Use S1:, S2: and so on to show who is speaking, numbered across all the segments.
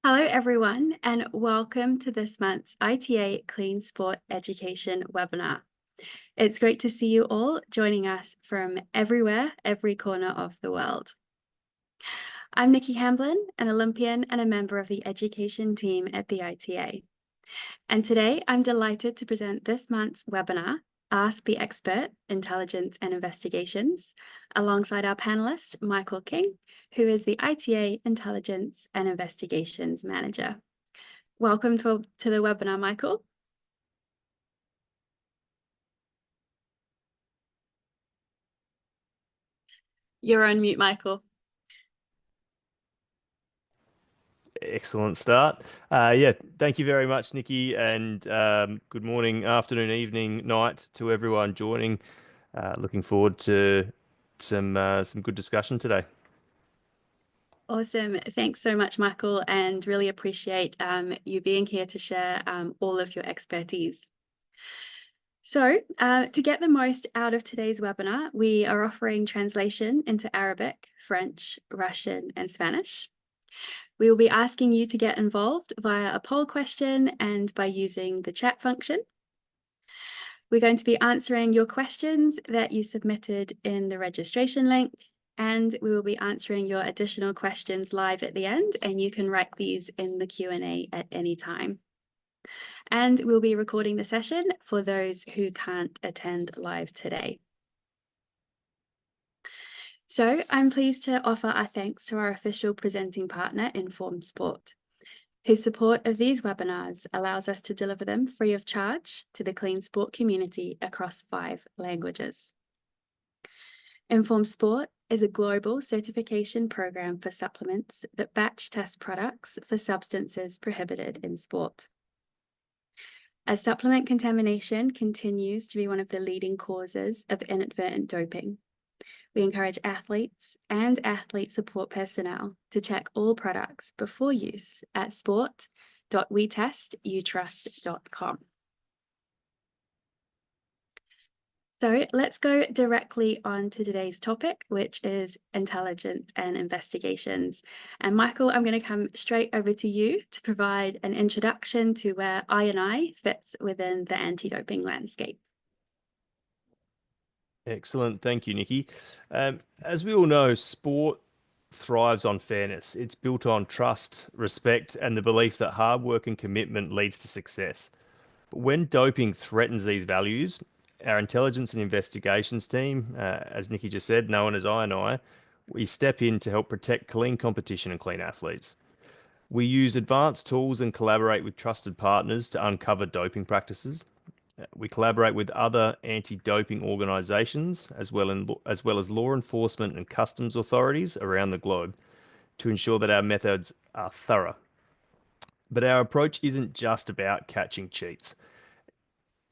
S1: Hello, everyone, and welcome to this month's ITA Clean Sport Education webinar. It's great to see you all joining us from everywhere, every corner of the world. I'm Nikki Hamblin, an Olympian and a member of the education team at the ITA. And today I'm delighted to present this month's webinar, Ask the Expert, Intelligence and Investigations, alongside our panelist, Michael King, who is the ITA Intelligence and Investigations Manager. Welcome to the webinar, Michael. You're on mute, Michael.
S2: Excellent start. Thank you very much, Nikki, and good morning, afternoon, evening, night to everyone joining. Looking forward to some good discussion today.
S1: Awesome. Thanks so much, Michael, and really appreciate you being here to share all of your expertise. So to get the most out of today's webinar, we are offering translation into Arabic, French, Russian, and Spanish. We will be asking you to get involved via a poll question and by using the chat function. We're going to be answering your questions that you submitted in the registration link, and we will be answering your additional questions live at the end, and you can write these in the Q&A at any time. And we'll be recording the session for those who can't attend live today. So I'm pleased to offer our thanks to our official presenting partner, Informed Sport, whose support of these webinars allows us to deliver them free of charge to the clean sport community across 5 languages. Informed Sport is a global certification program for supplements that batch test products for substances prohibited in sport. As supplement contamination continues to be one of the leading causes of inadvertent doping, we encourage athletes and athlete support personnel to check all products before use at sport.wetestYoutrust.com. So let's go directly on to today's topic, which is intelligence and investigations. And Michael, I'm going to come straight over to you to provide an introduction to where I&I fits within the anti-doping landscape.
S2: Excellent. Thank you, Nikki. As we all know, sport thrives on fairness. It's built on trust, respect, and the belief that hard work and commitment leads to success. But when doping threatens these values, our intelligence and investigations team, as Nikki just said, known as I&I, we step in to help protect clean competition and clean athletes. We use advanced tools and collaborate with trusted partners to uncover doping practices. We collaborate with other anti-doping organisations as well as law enforcement and customs authorities around the globe to ensure that our methods are thorough. But our approach isn't just about catching cheats.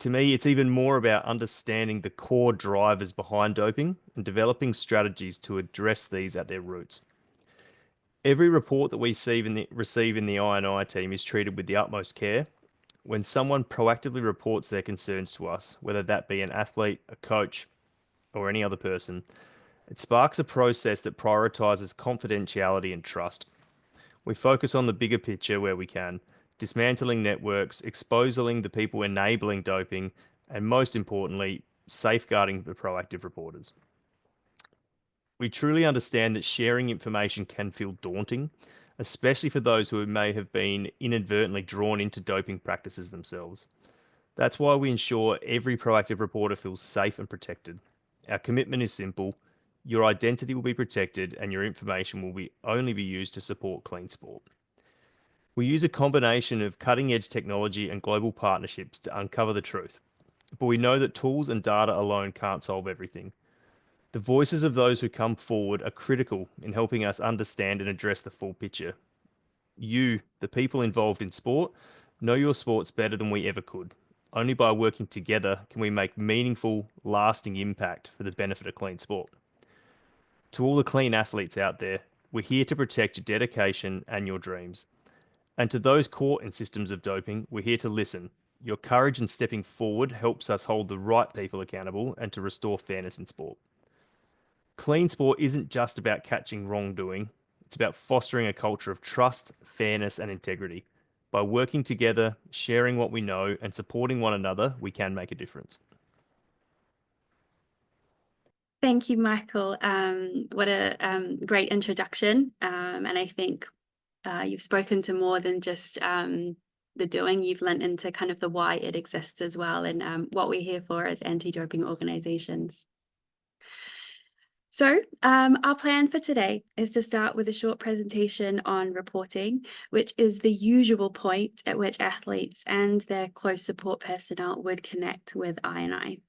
S2: To me, it's even more about understanding the core drivers behind doping and developing strategies to address these at their roots. Every report that we receive in the I&I team is treated with the utmost care. When someone proactively reports their concerns to us, whether that be an athlete, a coach, or any other person, it sparks a process that prioritizes confidentiality and trust. We focus on the bigger picture where we can, dismantling networks, exposing the people enabling doping, and most importantly, safeguarding the proactive reporters. We truly understand that sharing information can feel daunting, especially for those who may have been inadvertently drawn into doping practices themselves. That's why we ensure every proactive reporter feels safe and protected. Our commitment is simple. Your identity will be protected and your information will only be used to support clean sport. We use a combination of cutting-edge technology and global partnerships to uncover the truth, but we know that tools and data alone can't solve everything. The voices of those who come forward are critical in helping us understand and address the full picture. You, the people involved in sport, know your sports better than we ever could. Only by working together can we make meaningful, lasting impact for the benefit of clean sport. To all the clean athletes out there, we're here to protect your dedication and your dreams. And to those caught in systems of doping, we're here to listen. Your courage in stepping forward helps us hold the right people accountable and to restore fairness in sport. Clean sport isn't just about catching wrongdoing, It's about fostering a culture of trust, fairness, and integrity. By working together, sharing what we know, and supporting one another, we can make a difference.
S1: Thank you, Michael. What a great introduction. And I think you've spoken to more than just the doing. You've lent into kind of the why it exists as well, and what we're here for as anti-doping organizations. So our plan for today is to start with a short presentation on reporting, which is the usual point at which athletes and their close support personnel would connect with INI.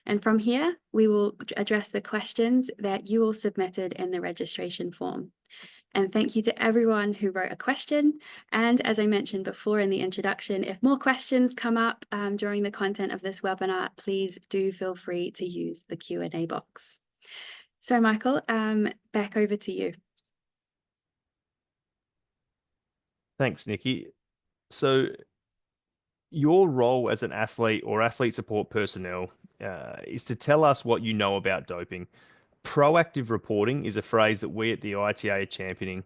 S1: And from here, we will address the questions that you all submitted in the registration form. And thank you to everyone who wrote a question. And as I mentioned before in the introduction, if more questions come up during the content of this webinar, please do feel free to use the Q&A box. So Michael, back over to you.
S2: Thanks, Nikki. So your role as an athlete or athlete support personnel is to tell us what you know about doping. Proactive reporting is a phrase that we at the ITA are championing.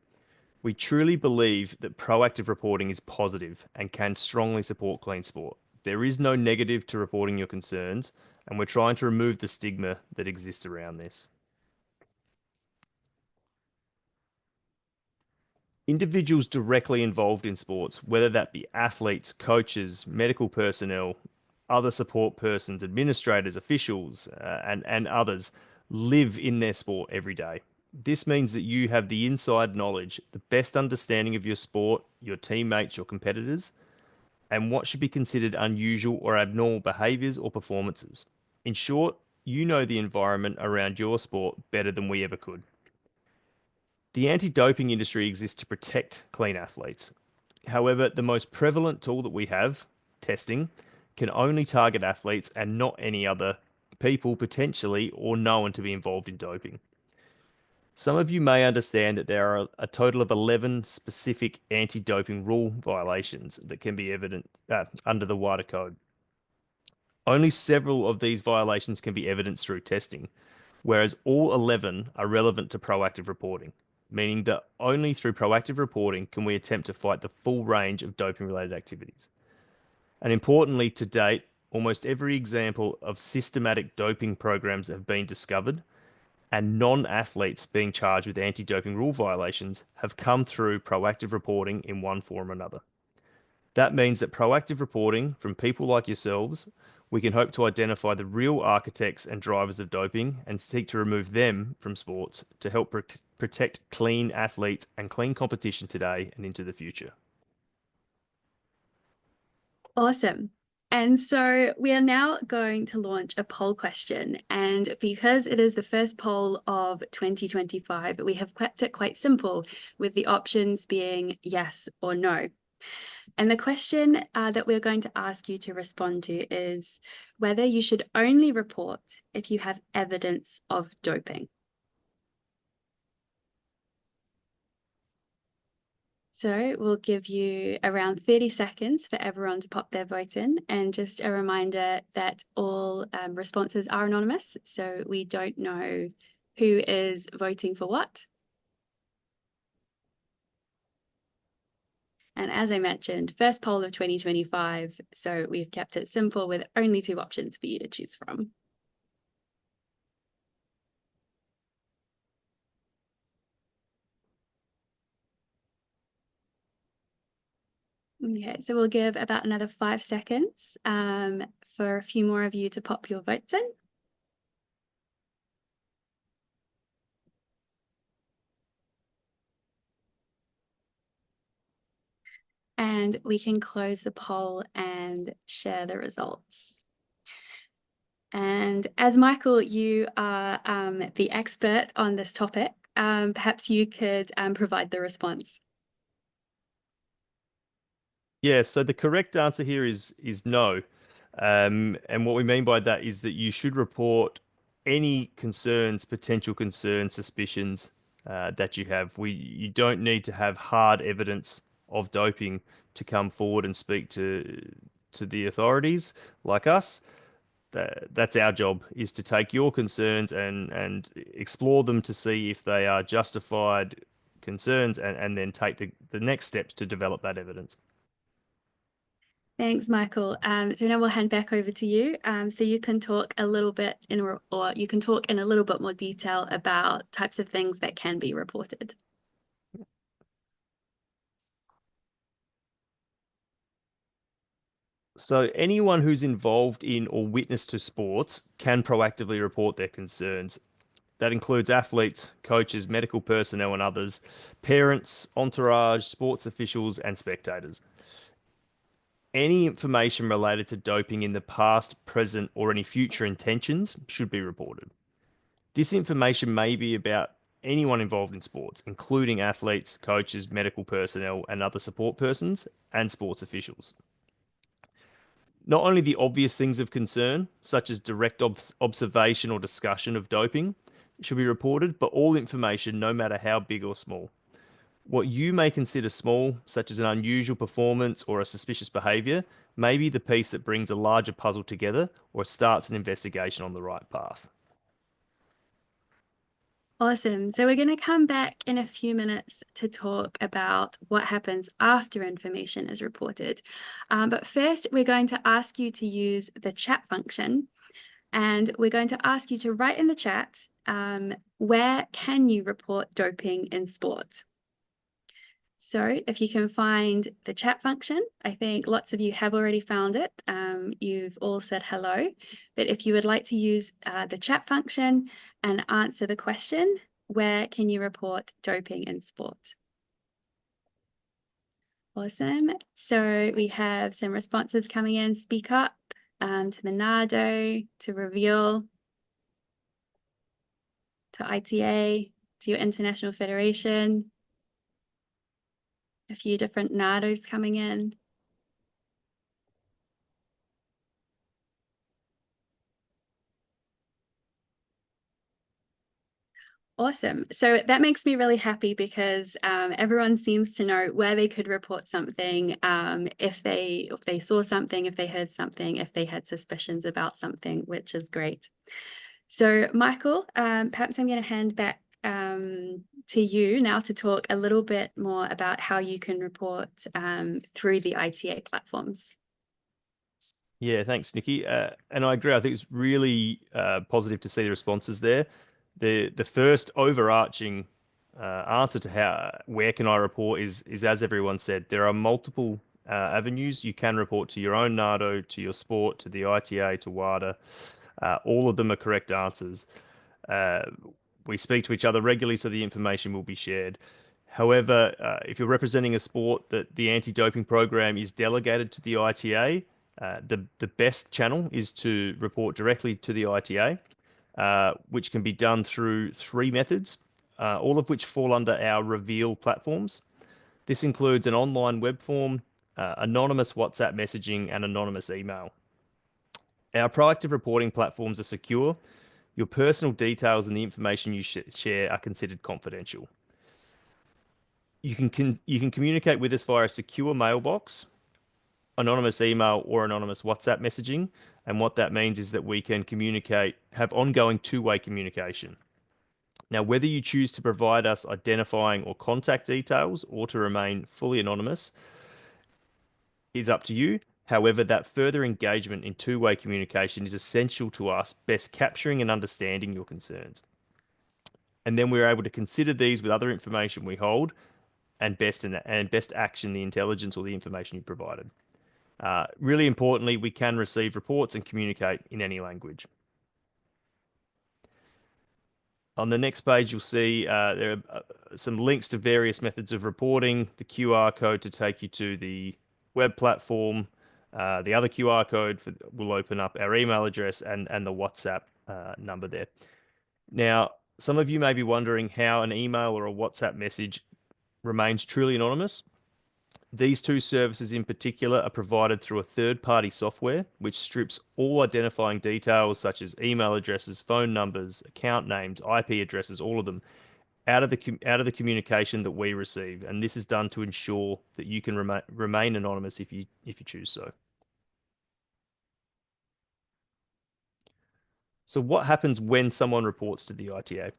S2: We truly believe that proactive reporting is positive and can strongly support clean sport. There is no negative to reporting your concerns, and we're trying to remove the stigma that exists around this. Individuals directly involved in sports, whether that be athletes, coaches, medical personnel, other support persons, administrators, officials, and others, live in their sport every day. This means that you have the inside knowledge, the best understanding of your sport, your teammates, your competitors, and what should be considered unusual or abnormal behaviours or performances. In short, you know the environment around your sport better than we ever could. The anti-doping industry exists to protect clean athletes. However, the most prevalent tool that we have, testing, can only target athletes and not any other people potentially or known to be involved in doping. Some of you may understand that there are a total of 11 specific anti-doping rule violations that can be evident under the WADA code. Only several of these violations can be evidenced through testing, whereas all 11 are relevant to proactive reporting, meaning that only through proactive reporting can we attempt to fight the full range of doping-related activities. And importantly, to date, almost every example of systematic doping programs have been discovered, and non-athletes being charged with anti-doping rule violations have come through proactive reporting in one form or another. That means that proactive reporting from people like yourselves, we can hope to identify the real architects and drivers of doping and seek to remove them from sports to help protect clean athletes and clean competition today and into the future.
S1: Awesome. And so we are now going to launch a poll question. And because it is the first poll of 2025, we have kept it quite simple with the options being yes or no. And the question that we're going to ask you to respond to is whether you should only report if you have evidence of doping. So we'll give you around 30 seconds for everyone to pop their vote in. And just a reminder that all responses are anonymous, so we don't know who is voting for what. And as I mentioned, first poll of 2025, so we've kept it simple with only 2 options for you to choose from. Okay, so we'll give about another 5 seconds for a few more of you to pop your votes in. And we can close the poll and share the results. And as Michael, you are the expert on this topic, perhaps you could provide the response.
S2: Yeah, so the correct answer here is no. And what we mean by that is that you should report any concerns, potential concerns, suspicions that you have. You don't need to have hard evidence of doping to come forward and speak to the authorities like us. That's our job, is to take your concerns and explore them to see if they are justified, concerns and then take the next steps to develop that evidence.
S1: Thanks, Michael. So now we'll hand back over to you. So you can talk a little bit or you can talk in a little bit more detail about types of things that can be reported.
S2: So anyone who's involved in or witness to sports can proactively report their concerns. That includes athletes, coaches, medical personnel, and others, parents, entourage, sports officials, and spectators. Any information related to doping in the past, present, or any future intentions should be reported. This information may be about anyone involved in sports, including athletes, coaches, medical personnel, and other support persons, and sports officials. Not only the obvious things of concern, such as direct observation or discussion of doping, should be reported, but all information, no matter how big or small. What you may consider small, such as an unusual performance or a suspicious behavior, may be the piece that brings a larger puzzle together or starts an investigation on the right path.
S1: Awesome. So we're going to come back in a few minutes to talk about what happens after information is reported. But first, we're going to ask you to use the chat function. And we're going to ask you to write in the chat, where can you report doping in sport? So if you can find the chat function, I think lots of you have already found it. You've all said hello, but if you would like to use the chat function and answer the question, where can you report doping in sport? Awesome. So we have some responses coming in. Speak up, to the NADO, to Reveal, to ITA, to your international federation. A few different NADOs coming in. Awesome. So that makes me really happy because everyone seems to know where they could report something, if they saw something, if they heard something, if they had suspicions about something, which is great. So Michael, perhaps I'm going to hand back to you now to talk a little bit more about how you can report through the ITA platforms.
S2: Yeah, thanks, Nikki. And I agree. I think it's really positive to see the responses there. The first overarching answer to where can I report is as everyone said, there are multiple avenues you can report to your own NADO, to your sport, to the ITA, to WADA. All of them are correct answers. We speak to each other regularly, so the information will be shared. However, if you're representing a sport that the anti-doping program is delegated to the ITA, the best channel is to report directly to the ITA, which can be done through three methods, all of which fall under our Reveal platforms. This includes an online web form, anonymous WhatsApp messaging, and anonymous email. Our proactive reporting platforms are secure. Your personal details and the information you share are considered confidential. You can communicate with us via a secure mailbox, anonymous email, or anonymous WhatsApp messaging. And what that means is that we can have ongoing two-way communication. Now, whether you choose to provide us identifying or contact details or to remain fully anonymous is up to you. However, that further engagement in two-way communication is essential to us best capturing and understanding your concerns. And then we're able to consider these with other information we hold and best action the intelligence or the information you provided. Really importantly, we can receive reports and communicate in any language. On the next page, you'll see there are some links to various methods of reporting, the QR code to take you to the web platform. The other QR code will open up our email address and the WhatsApp number there. Now, some of you may be wondering how an email or a WhatsApp message remains truly anonymous. These two services in particular are provided through a third-party software which strips all identifying details such as email addresses, phone numbers, account names, IP addresses, all of them, out of the communication that we receive. And this is done to ensure that you can remain anonymous if you choose so. So what happens when someone reports to the ITA?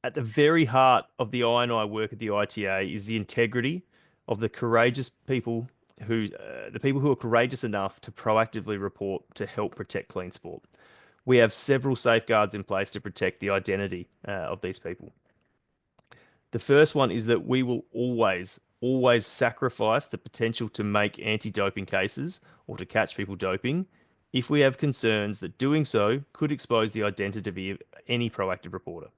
S2: At the very heart of the I&I work at the ITA is the integrity of the courageous people the people who are courageous enough to proactively report to help protect clean sport. We have several safeguards in place to protect the identity of these people. The first one is that we will always sacrifice the potential to make anti-doping cases or to catch people doping if we have concerns that doing so could expose the identity of any proactive reporter.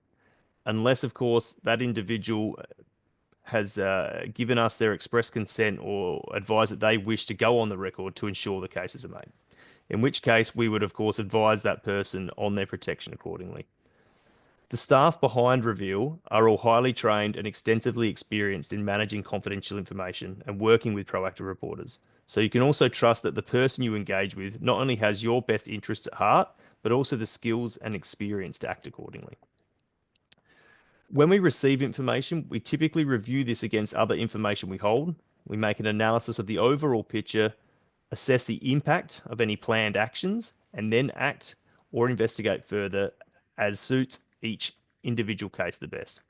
S2: Unless, of course, that individual has given us their express consent or advised that they wish to go on the record to ensure the cases are made. In which case, we would, of course, advise that person on their protection accordingly. The staff behind Reveal are all highly trained and extensively experienced in managing confidential information and working with proactive reporters. So you can also trust that the person you engage with not only has your best interests at heart, but also the skills and experience to act accordingly. When we receive information, we typically review this against other information we hold. We make an analysis of the overall picture, assess the impact of any planned actions, and then act or investigate further as suits each individual case the best.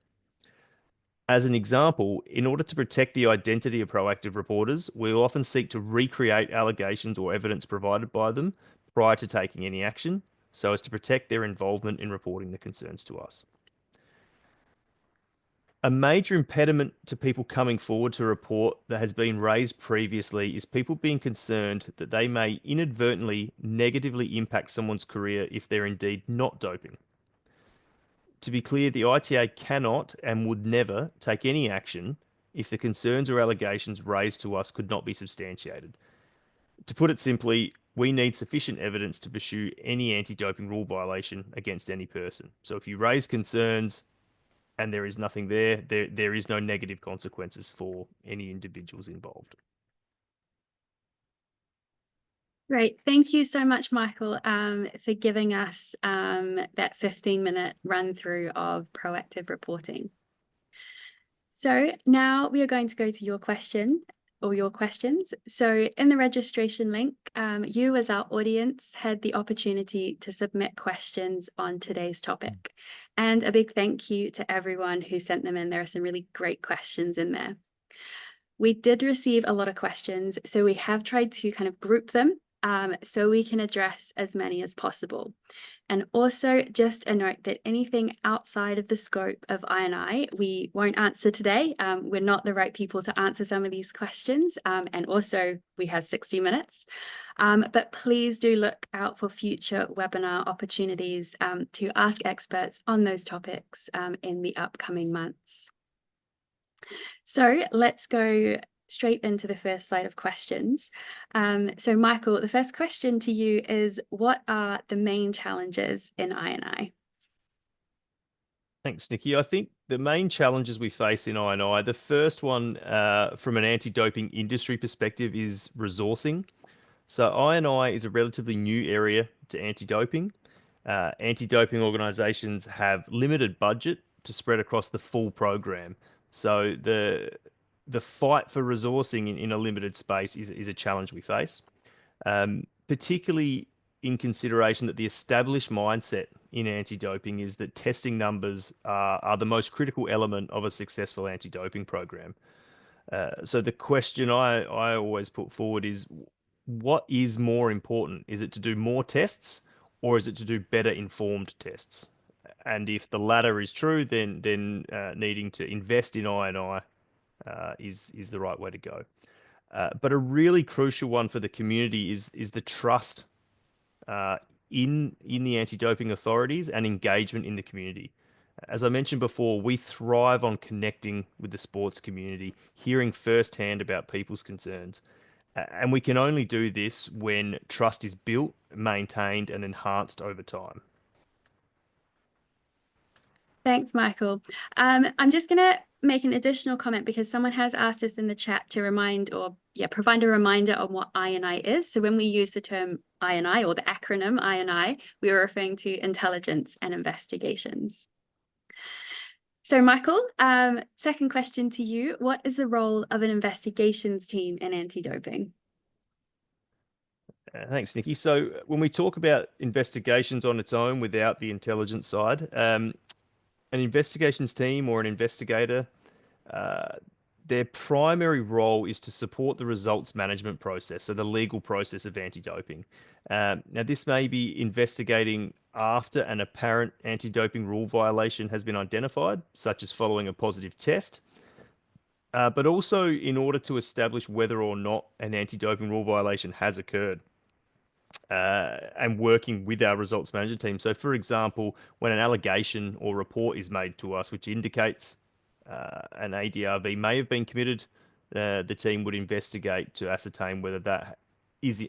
S2: As an example, in order to protect the identity of proactive reporters, we will often seek to recreate allegations or evidence provided by them prior to taking any action, so as to protect their involvement in reporting the concerns to us. A major impediment to people coming forward to report that has been raised previously is people being concerned that they may inadvertently negatively impact someone's career if they're indeed not doping. To be clear, the ITA cannot and would never take any action if the concerns or allegations raised to us could not be substantiated. To put it simply, we need sufficient evidence to pursue any anti-doping rule violation against any person. So if you raise concerns and there is nothing there is no negative consequences for any individuals involved.
S1: Great. Thank you so much, Michael, for giving us that 15-minute run through of proactive reporting. So now we are going to go to your question or your questions. So in the registration link, you as our audience had the opportunity to submit questions on today's topic. And a big thank you to everyone who sent them in. There are some really great questions in there. We did receive a lot of questions, so we have tried to kind of group them so we can address as many as possible. And also just a note that anything outside of the scope of I&I, we won't answer today. We're not the right people to answer some of these questions. And also we have 60 minutes. But please do look out for future webinar opportunities to ask experts on those topics in the upcoming months. So let's go straight into the first slide of questions. So Michael, the first question to you is, what are the main challenges in I&I?
S2: Thanks, Nikki. I think the main challenges we face in I&I, the first one from an anti-doping industry perspective is resourcing. So I&I is a relatively new area to anti-doping. Anti-doping organisations have limited budget to spread across the full program. So the fight for resourcing in a limited space is a challenge we face, particularly in consideration that the established mindset in anti-doping is that testing numbers are the most critical element of a successful anti-doping program. So the question I always put forward is, what is more important? Is it to do more tests or is it to do better informed tests? And if the latter is true, then needing to invest in I&I is the right way to go. But a really crucial one for the community is the trust in the anti-doping authorities and engagement in the community. As I mentioned before, we thrive on connecting with the sports community, hearing firsthand about people's concerns. And we can only do this when trust is built, maintained, and enhanced over time.
S1: Thanks, Michael. I'm just going to make an additional comment because someone has asked us in the chat to provide a reminder on what I&I is. So when we use the term I&I or the acronym I&I, we are referring to intelligence and investigations. So Michael, second question to you. What is the role of an investigations team in anti-doping?
S2: Thanks, Nikki. So when we talk about investigations on its own without the intelligence side, an investigations team or an investigator, their primary role is to support the results management process, so the legal process of anti-doping. Now, this may be investigating after an apparent anti-doping rule violation has been identified, such as following a positive test, but also in order to establish whether or not an anti-doping rule violation has occurred. And working with our results management team. So, for example, when an allegation or report is made to us which indicates an ADRV may have been committed, the team would investigate to ascertain whether that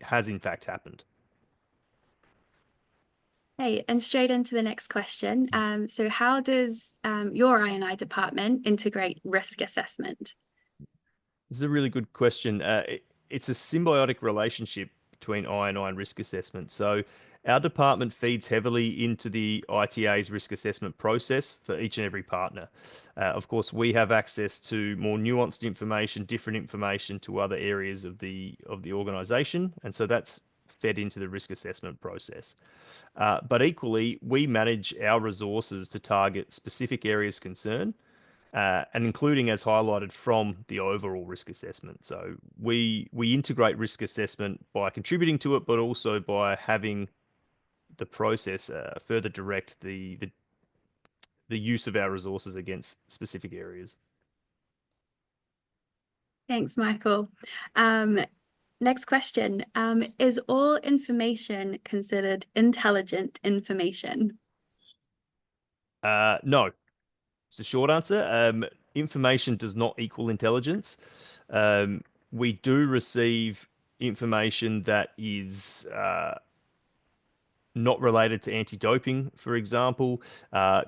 S2: has in fact happened.
S1: Hey, and straight into the next question. So how does your I&I department integrate risk assessment?
S2: This is a really good question. It's a symbiotic relationship between I&I and risk assessment. So our department feeds heavily into the ITA's risk assessment process for each and every partner. Of course, we have access to more nuanced information, different information to other areas of the organisation, and so that's fed into the risk assessment process. But equally, we manage our resources to target specific areas of concern, and including as highlighted from the overall risk assessment. So we integrate risk assessment by contributing to it, but also by having the process further direct the use of our resources against specific areas.
S1: Thanks, Michael. Next question. Is all information considered intelligent information?
S2: No. It's the short answer. Information does not equal intelligence. We do receive information that is not related to anti-doping, for example,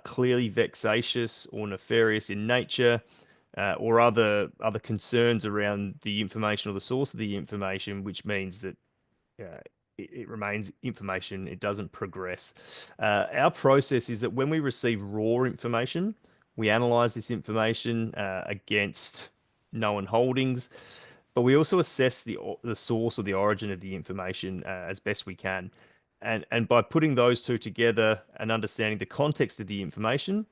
S2: clearly vexatious or nefarious in nature, or other concerns around the information or the source of the information, which means that it remains information, it doesn't progress. Our process is that when we receive raw information, we analyze this information against known holdings, but we also assess the source or the origin of the information as best we can. And by putting those two together and understanding the context of the information,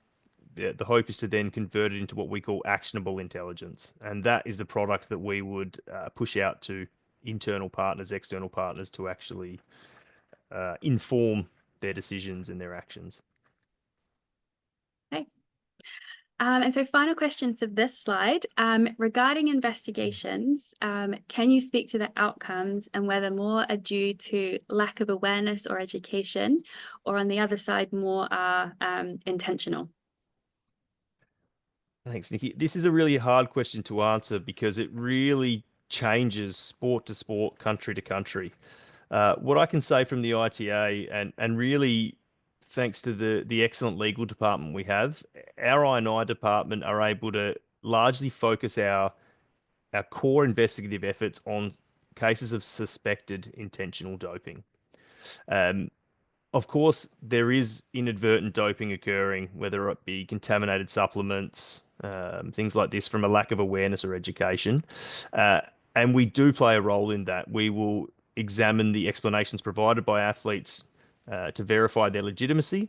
S2: the hope is to then convert it into what we call actionable intelligence. And that is the product that we would push out to internal partners, external partners, to actually inform their decisions and their actions.
S1: Okay. And so final question for this slide, regarding investigations, can you speak to the outcomes and whether more are due to lack of awareness or education, or on the other side, more are intentional?
S2: Thanks, Nikki. This is a really hard question to answer because it really changes sport to sport, country to country. What I can say from the ITA, and really thanks to the excellent legal department we have, our I&I department are able to largely focus our core investigative efforts on cases of suspected intentional doping. Of course, there is inadvertent doping occurring, whether it be contaminated supplements, things like this, from a lack of awareness or education. And we do play a role in that. We will examine the explanations provided by athletes to verify their legitimacy.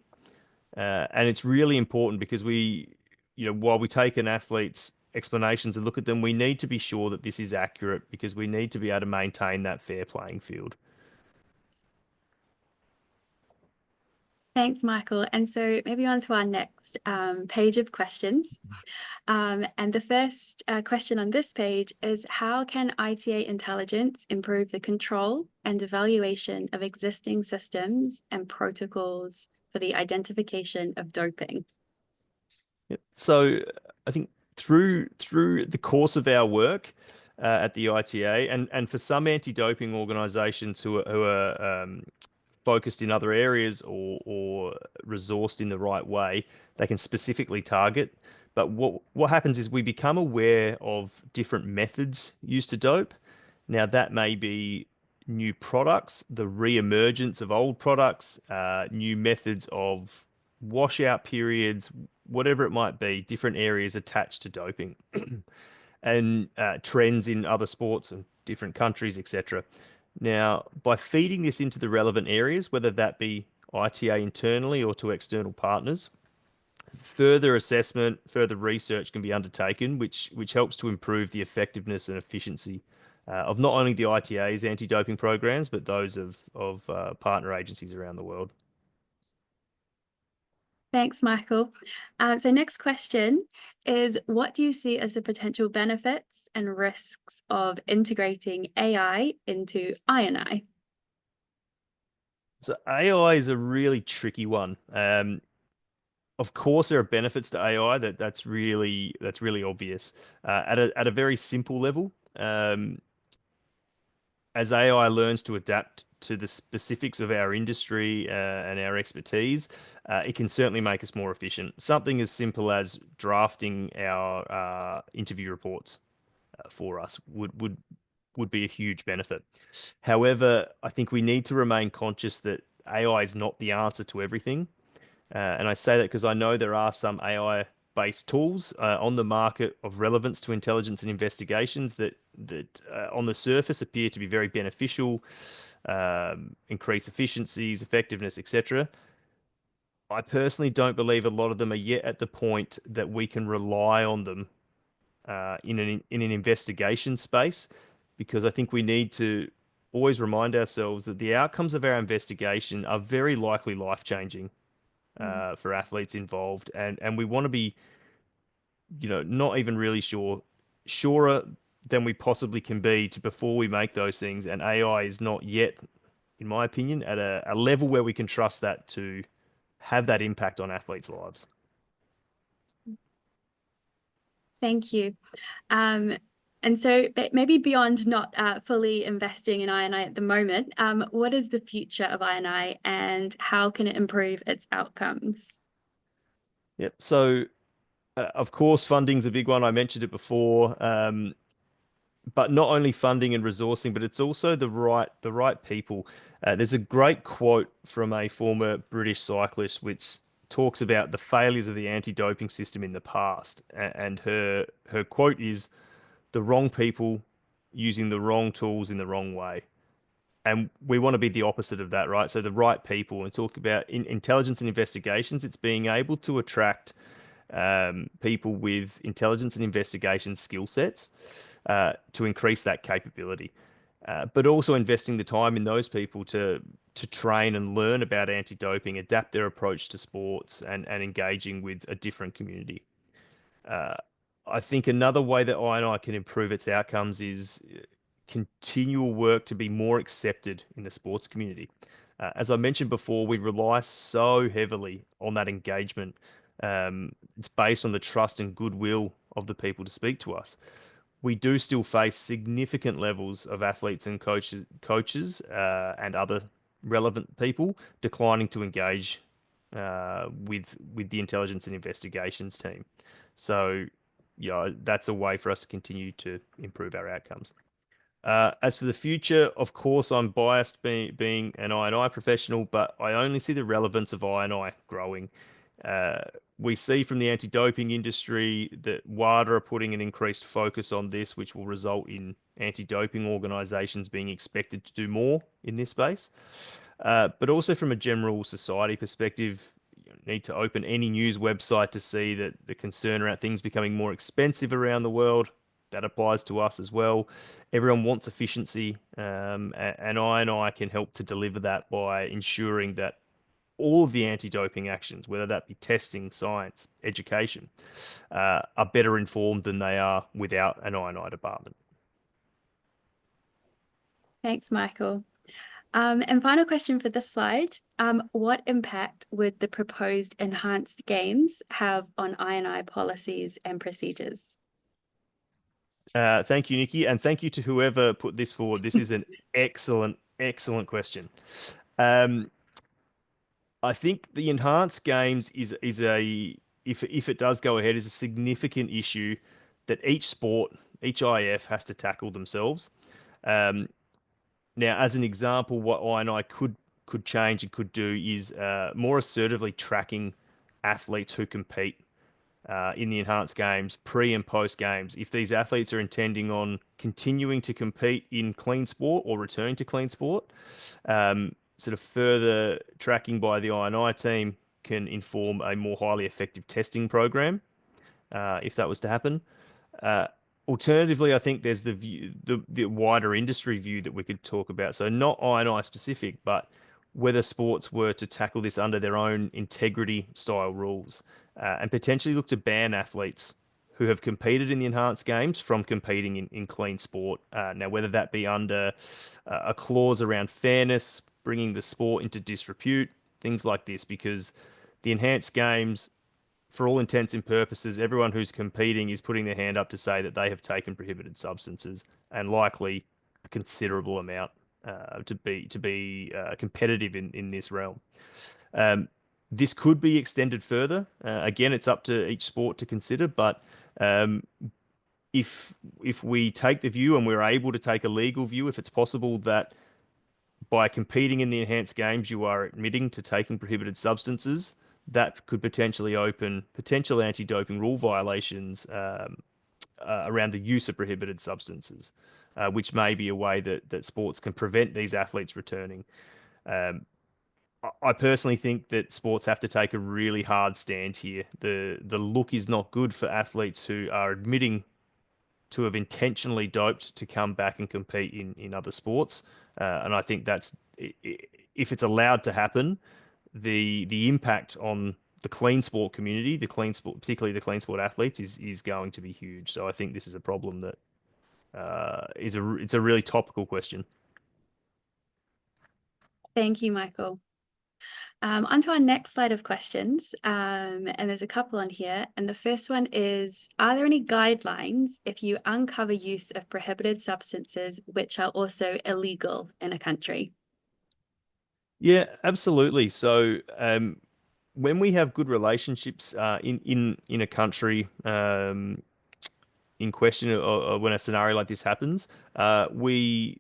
S2: And it's really important because while we take an athlete's explanations and look at them, we need to be sure that this is accurate because we need to be able to maintain that fair playing field.
S1: Thanks, Michael. And so maybe on to our next page of questions. And the first question on this page is, how can ITA Intelligence improve the control and evaluation of existing systems and protocols for the identification of doping?
S2: Yep. So I think through the course of our work at the ITA, and for some anti-doping organisations who are focused in other areas or resourced in the right way, they can specifically target. But what happens is we become aware of different methods used to dope. Now that may be new products, the re-emergence of old products, new methods of washout periods, whatever it might be, different areas attached to doping, and trends in other sports and different countries, etc. Now, by feeding this into the relevant areas, whether that be ITA internally or to external partners, Further assessment, further research can be undertaken, which helps to improve the effectiveness and efficiency of not only the ITA's anti-doping programs, but those of partner agencies around the world.
S1: Thanks, Michael. So next question is, what do you see as the potential benefits and risks of integrating AI into I&I?
S2: So AI is a really tricky one. Of course, there are benefits to AI that's really obvious. At a very simple level, as AI learns to adapt to the specifics of our industry and our expertise, it can certainly make us more efficient. Something as simple as drafting our interview reports for us would be a huge benefit. However, I think we need to remain conscious that AI is not the answer to everything. And I say that because I know there are some AI-based tools on the market of relevance to intelligence and investigations that on the surface appear to be very beneficial, increase efficiencies, effectiveness, etc. I personally don't believe a lot of them are yet at the point that we can rely on them in an investigation space, because I think we need to always remind ourselves that the outcomes of our investigation are very likely life-changing for athletes involved, and we want to be, not even really surer than we possibly can be to before we make those things. And AI is not yet, in my opinion, at a level where we can trust that to have that impact on athletes' lives.
S1: Thank you. And so maybe beyond not fully investing in I&I at the moment, what is the future of I&I and how can it improve its outcomes?
S2: Yep. So, of course, funding's a big one. I mentioned it before. But not only funding and resourcing, but it's also the right people. There's a great quote from a former British cyclist which talks about the failures of the anti-doping system in the past, and her quote is, "The wrong people using the wrong tools in the wrong way." And we want to be the opposite of that, right? So the right people, and talk about in intelligence and investigations, it's being able to attract people with intelligence and investigation skill sets to increase that capability, but also investing the time in those people to train and learn about anti-doping, adapt their approach to sports, and engaging with a different community. I think another way that I&I can improve its outcomes is continual work to be more accepted in the sports community. As I mentioned before, we rely so heavily on that engagement. It's based on the trust and goodwill of the people to speak to us. We do still face significant levels of athletes and coaches and other relevant people declining to engage with the intelligence and investigations team. So, that's a way for us to continue to improve our outcomes. As for the future, of course, I'm biased being an I&I professional, but I only see the relevance of I&I growing. We see from the anti-doping industry that WADA are putting an increased focus on this, which will result in anti-doping organisations being expected to do more in this space. But also from a general society perspective, you need to open any news website to see that the concern around things becoming more expensive around the world. That applies to us as well. Everyone wants efficiency, and I can help to deliver that by ensuring that all of the anti-doping actions, whether that be testing, science, education, are better informed than they are without an I&I department.
S1: Thanks, Michael. And final question for this slide. What impact would the proposed enhanced games have on I&I policies and procedures?
S2: Thank you, Nikki, and thank you to whoever put this forward. This is an excellent question. I think the enhanced games is a if it does go ahead, is a significant issue that each sport, each IF has to tackle themselves. Now, as an example, what I&I could change and could do is more assertively tracking athletes who compete in the enhanced games, pre and post games. If these athletes are intending on continuing to compete in clean sport or returning to clean sport, sort of further tracking by the I&I team can inform a more highly effective testing program if that was to happen. Alternatively, I think there's the wider industry view that we could talk about. So not I&I specific, but whether sports were to tackle this under their own integrity style rules and potentially look to ban athletes who have competed in the enhanced games from competing in clean sport. Now, whether that be under a clause around fairness, bringing the sport into disrepute, things like this, because the enhanced games, for all intents and purposes, everyone who's competing is putting their hand up to say that they have taken prohibited substances, and likely a considerable amount to be competitive in this realm. This could be extended further. Again, it's up to each sport to consider, but if we take the view, and we're able to take a legal view, if it's possible that by competing in the enhanced games you are admitting to taking prohibited substances, that could potentially open potential anti-doping rule violations around the use of prohibited substances, which may be a way that sports can prevent these athletes returning. I personally think that sports have to take a really hard stand here. The look is not good for athletes who are admitting to have intentionally doped to come back and compete in other sports. And I think that's, if it's allowed to happen, the impact on the clean sport community, the clean sport, particularly the clean sport athletes, is going to be huge. So I think this is a problem that it's a really topical question.
S1: Thank you, Michael. On to our next slide of questions, and there's a couple on here. And the first one is, are there any guidelines if you uncover use of prohibited substances which are also illegal in a country?
S2: Yeah, absolutely. So when we have good relationships in a country in question, or when a scenario like this happens, we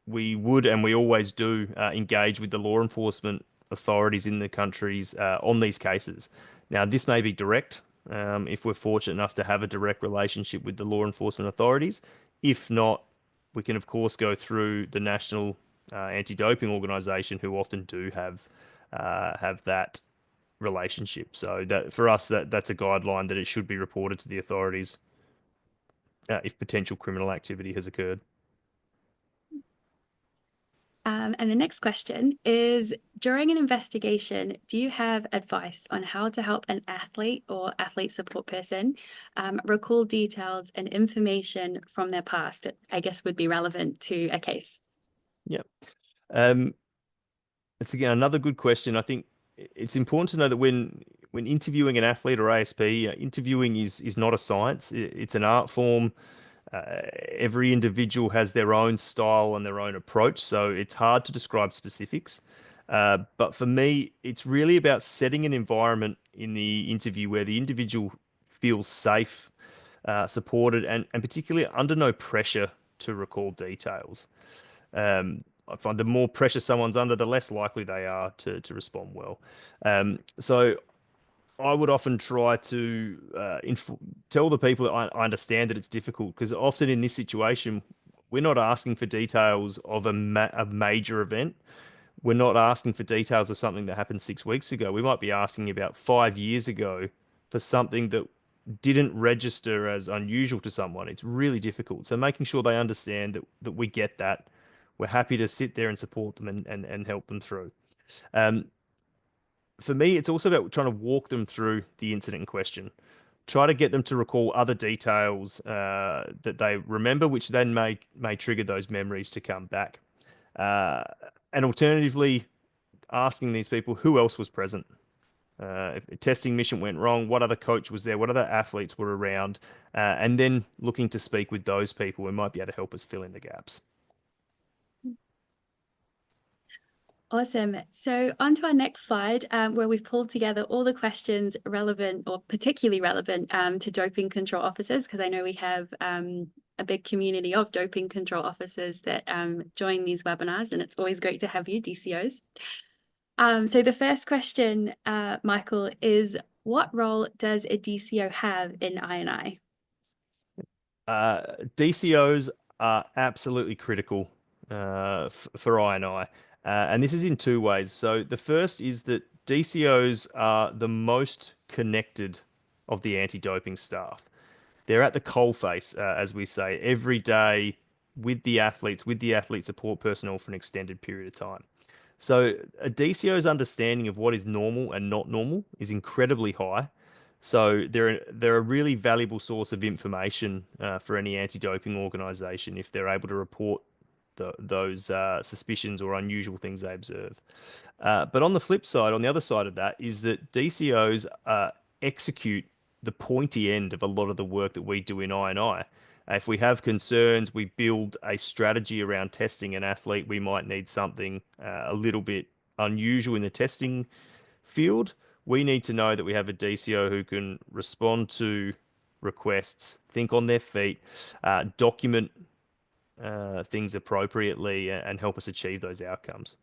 S2: would, and we always do, engage with the law enforcement authorities in the countries on these cases. Now, this may be direct, if we're fortunate enough to have a direct relationship with the law enforcement authorities. If not, we can, of course, go through the National Anti-Doping Organization, who often do have that relationship. So that, for us, that's a guideline that it should be reported to the authorities if potential criminal activity has occurred.
S1: And the next question is, during an investigation, do you have advice on how to help an athlete or athlete support person recall details and information from their past that I guess would be relevant to a case?
S2: Yeah. It's, again, another good question. I think it's important to know that when interviewing an athlete or ASP, interviewing is not a science. It's an art form. Every individual has their own style and their own approach, so it's hard to describe specifics. But for me, it's really about setting an environment in the interview where the individual feels safe, supported, and particularly under no pressure to recall details. I find the more pressure someone's under, the less likely they are to respond well. So I would often try to tell the people that I understand that it's difficult, because often in this situation, we're not asking for details of a major event. We're not asking for details of something that happened 6 weeks ago. We might be asking about 5 years ago for something that didn't register as unusual to someone. It's really difficult. So making sure they understand that we get that. We're happy to sit there and support them and help them through. For me, it's also about trying to walk them through the incident in question. Try to get them to recall other details that they remember, which then may trigger those memories to come back. And alternatively, asking these people who else was present. If a testing mission went wrong, what other coach was there? What other athletes were around? And then looking to speak with those people who might be able to help us fill in the gaps.
S1: Awesome. So on to our next slide, where we've pulled together all the questions relevant, or particularly relevant, to doping control officers, because I know we have a big community of doping control officers that join these webinars, and it's always great to have you, DCOs. So the first question, Michael, is what role does a DCO have in I&I?
S2: DCOs are absolutely critical for I&I. And this is in two ways. So the first is that DCOs are the most connected of the anti-doping staff. They're at the coalface, as we say, every day with the athlete support personnel for an extended period of time. So a DCO's understanding of what is normal and not normal is incredibly high. So they're a really valuable source of information for any anti-doping organisation if they're able to report those suspicions or unusual things they observe. But on the flip side, on the other side of that, is that DCOs execute the pointy end of a lot of the work that we do in I&I. If we have concerns, we build a strategy around testing an athlete. We might need something a little bit unusual in the testing field. We need to know that we have a DCO who can respond to requests, think on their feet, document things appropriately, and help us achieve those outcomes.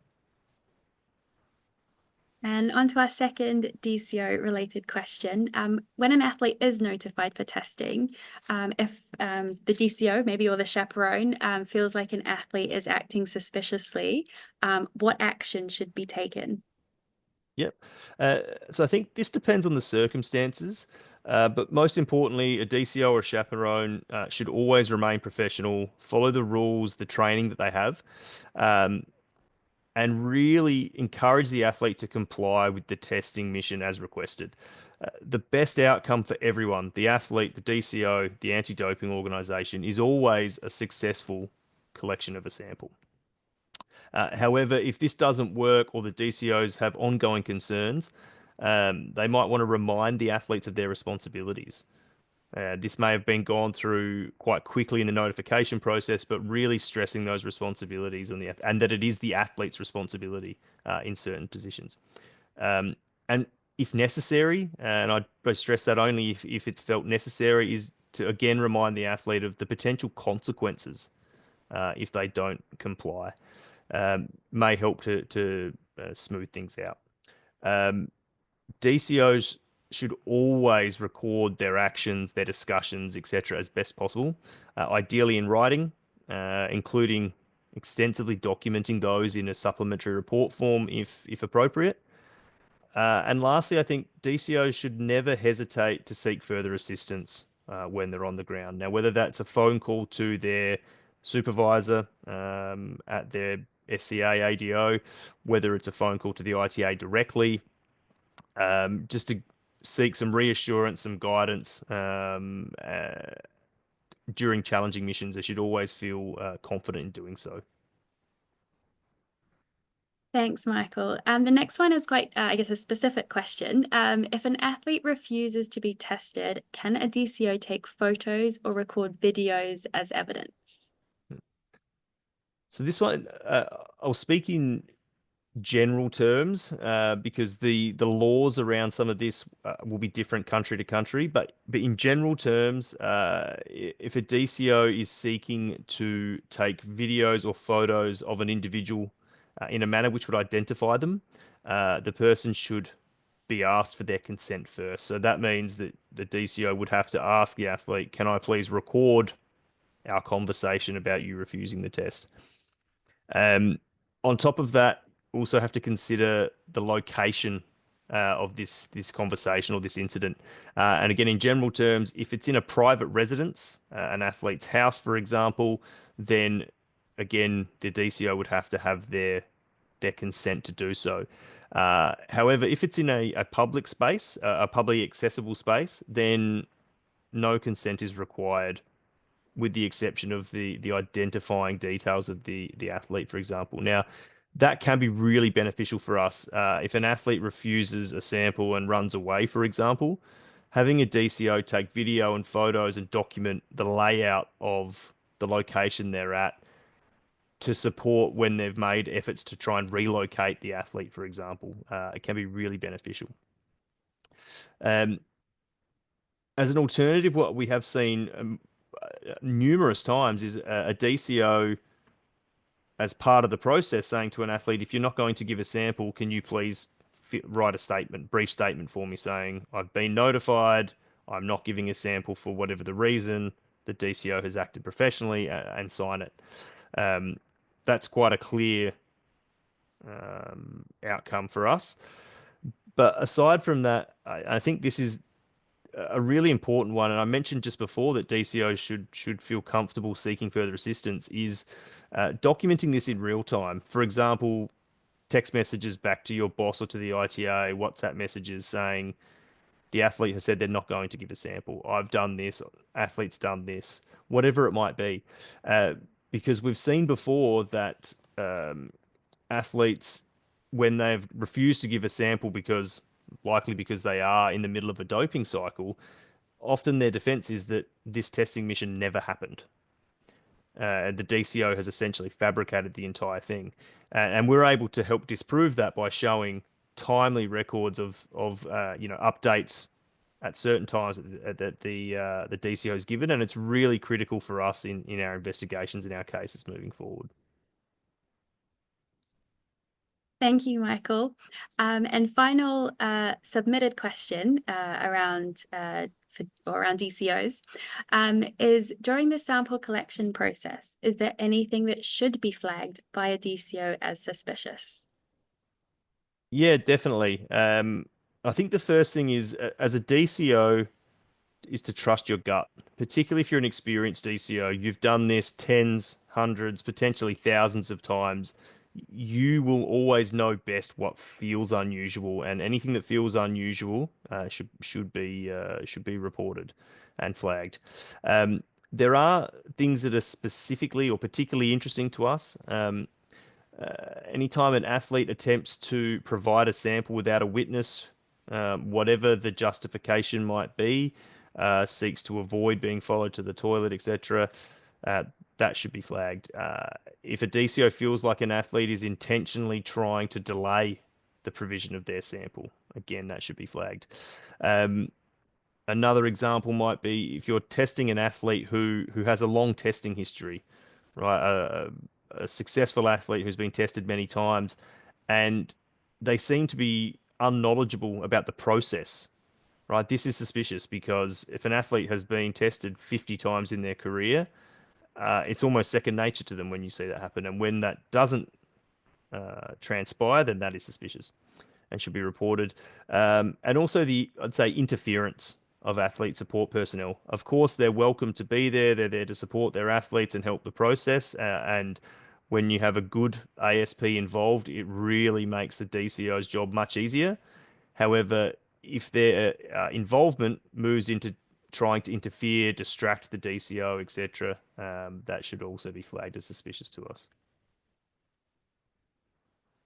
S1: And on to our second DCO related question. When an athlete is notified for testing, if the DCO, maybe, or the chaperone feels like an athlete is acting suspiciously, what action should be taken?
S2: Yep. So I think this depends on the circumstances, but most importantly, a DCO or a chaperone should always remain professional, follow the rules, the training that they have, and really encourage the athlete to comply with the testing mission as requested. The best outcome for everyone, the athlete, the DCO, the anti-doping organisation, is always a successful collection of a sample. However, if this doesn't work or the DCOs have ongoing concerns, they might want to remind the athletes of their responsibilities. This may have been gone through quite quickly in the notification process, but really stressing those responsibilities and that it is the athlete's responsibility in certain positions. And if necessary, and I'd stress that only if it's felt necessary, is to again remind the athlete of the potential consequences if they don't comply. May help to smooth things out. DCOs should always record their actions, their discussions, etc., as best possible, ideally in writing, including extensively documenting those in a supplementary report form if appropriate. And lastly, I think DCOs should never hesitate to seek further assistance when they're on the ground. Now, whether that's a phone call to their supervisor at their SCA ADO, whether it's a phone call to the ITA directly, just to seek some reassurance, some guidance during challenging missions. They should always feel confident in doing so.
S1: Thanks, Michael. The next one is quite, I guess, a specific question. If an athlete refuses to be tested, can a DCO take photos or record videos as evidence?
S2: So this one, I'll speak in general terms because the laws around some of this will be different country to country. But in general terms, if a DCO is seeking to take videos or photos of an individual in a manner which would identify them, the person should be asked for their consent first. So that means that the DCO would have to ask the athlete, "Can I please record our conversation about you refusing the test?" On top of that, also have to consider the location of this conversation or this incident. And again, in general terms, if it's in a private residence, an athlete's house, for example, then again, the DCO would have to have their consent to do so. However, if it's in a public space, a publicly accessible space, then no consent is required, with the exception of the identifying details of the athlete, for example. Now, that can be really beneficial for us. If an athlete refuses a sample and runs away, for example, having a DCO take video and photos and document the layout of the location they're at to support when they've made efforts to try and relocate the athlete, for example, it can be really beneficial. As an alternative, what we have seen numerous times is a DCO, as part of the process, saying to an athlete, "If you're not going to give a sample, can you please write a statement, brief statement for me saying, I've been notified, I'm not giving a sample for whatever the reason, the DCO has acted professionally," and sign it. That's quite a clear outcome for us. But aside from that, I think this is a really important one, and I mentioned just before that DCOs should feel comfortable seeking further assistance, is documenting this in real time. For example, text messages back to your boss or to the ITA, WhatsApp messages saying the athlete has said they're not going to give a sample. I've done this, athlete's done this, whatever it might be. Uh, because we've seen before that athletes, when they've refused to give a sample likely because they are in the middle of a doping cycle, often their defense is that this testing mission never happened. The DCO has essentially fabricated the entire thing, and we're able to help disprove that by showing timely records of updates at certain times that the DCO has given, and it's really critical for us in our investigations in our cases moving forward.
S1: Thank you, Michael. And final submitted question around DCOs is, during the sample collection process, is there anything that should be flagged by a DCO as suspicious?
S2: Yeah, definitely. I think the first thing is, as a DCO, is to trust your gut, particularly if you're an experienced DCO. You've done this tens, hundreds, potentially thousands of times. You will always know best what feels unusual, and anything that feels unusual should be reported and flagged. There are things that are specifically or particularly interesting to us. Anytime an athlete attempts to provide a sample without a witness, whatever the justification might be, seeks to avoid being followed to the toilet, etc., that should be flagged. If a DCO feels like an athlete is intentionally trying to delay the provision of their sample, again, that should be flagged. Another example might be if you're testing an athlete who has a long testing history, right? A successful athlete who's been tested many times, and they seem to be unknowledgeable about the process, right? This is suspicious because if an athlete has been tested 50 times in their career, it's almost second nature to them when you see that happen. And when that doesn't transpire, then that is suspicious and should be reported. And also I'd say, interference of athlete support personnel. Of course, they're welcome to be there. They're there to support their athletes and help the process. And when you have a good ASP involved, it really makes the DCO's job much easier. However, if their involvement moves into trying to interfere, distract the DCO, etc., that should also be flagged as suspicious to us.